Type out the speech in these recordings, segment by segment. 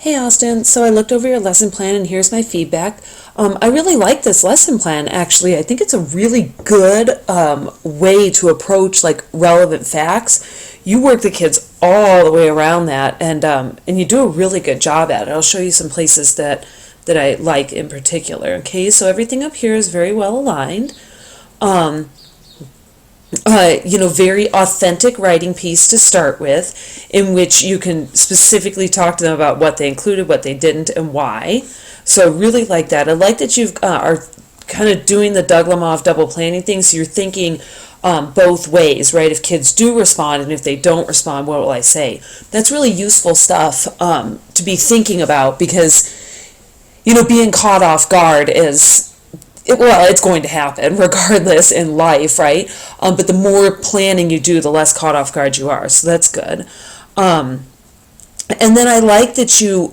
Hey Austin, so I looked over your lesson plan and here's my feedback. I really like this lesson plan actually. I think it's a really good way to approach like relevant facts. You work the kids all the way around that and you do a really good job at it. I'll show you some places that I like in particular. Okay, so everything up here is very well aligned. Very authentic writing piece to start with, in which you can specifically talk to them about what they included, what they didn't, and why. So I really like that. I like that you are kind of doing the Doug Lemov double planning thing, so you're thinking both ways, right? If kids do respond and if they don't respond, what will I say? That's really useful stuff to be thinking about because, being caught off guard it's going to happen regardless in life, right? But the more planning you do, the less caught off guard you are. So that's good. And then I like that you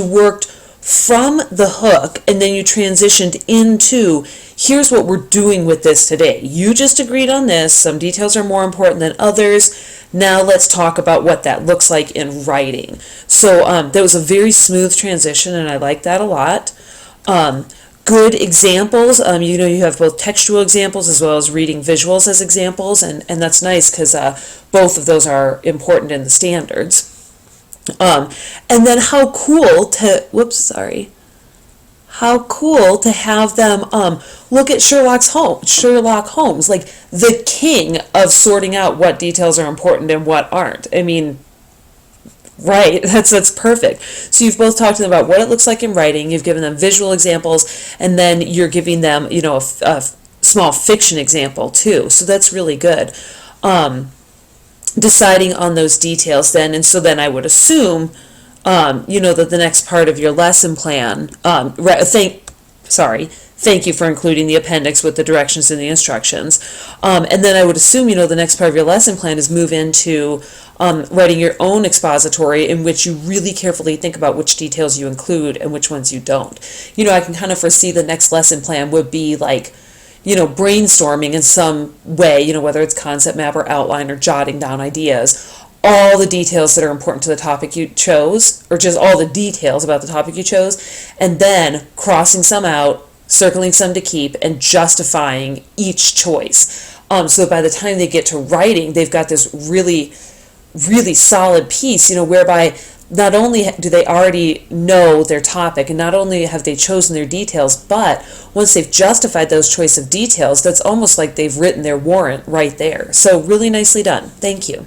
worked from the hook and then you transitioned into, here's what we're doing with this today. You just agreed on this. Some details are more important than others. Now let's talk about what that looks like in writing. So that was a very smooth transition, and I like that a lot. Good examples, you have both textual examples as well as reading visuals as examples, and that's nice because both of those are important in the standards. And then how cool to have them look at Sherlock Holmes, like the king of sorting out what details are important and what aren't. I mean, right, that's perfect. So you've both talked to them about what it looks like in writing, you've given them visual examples, and then you're giving them, a small fiction example too. So that's really good. Deciding on those details then, and so then I would assume, that the next part of your lesson plan, thank you for including the appendix with the directions and the instructions. And then I would assume, the next part of your lesson plan is move into writing your own expository in which you really carefully think about which details you include and which ones you don't. I can kind of foresee the next lesson plan would be like, brainstorming in some way, whether it's concept map or outline or jotting down ideas, all the details that are important to the topic you chose, or just all the details about the topic you chose, and then crossing some out, circling some to keep, and justifying each choice. So by the time they get to writing, they've got this really, really solid piece, whereby not only do they already know their topic, and not only have they chosen their details, but once they've justified those choice of details, that's almost like they've written their warrant right there. So really nicely done. Thank you.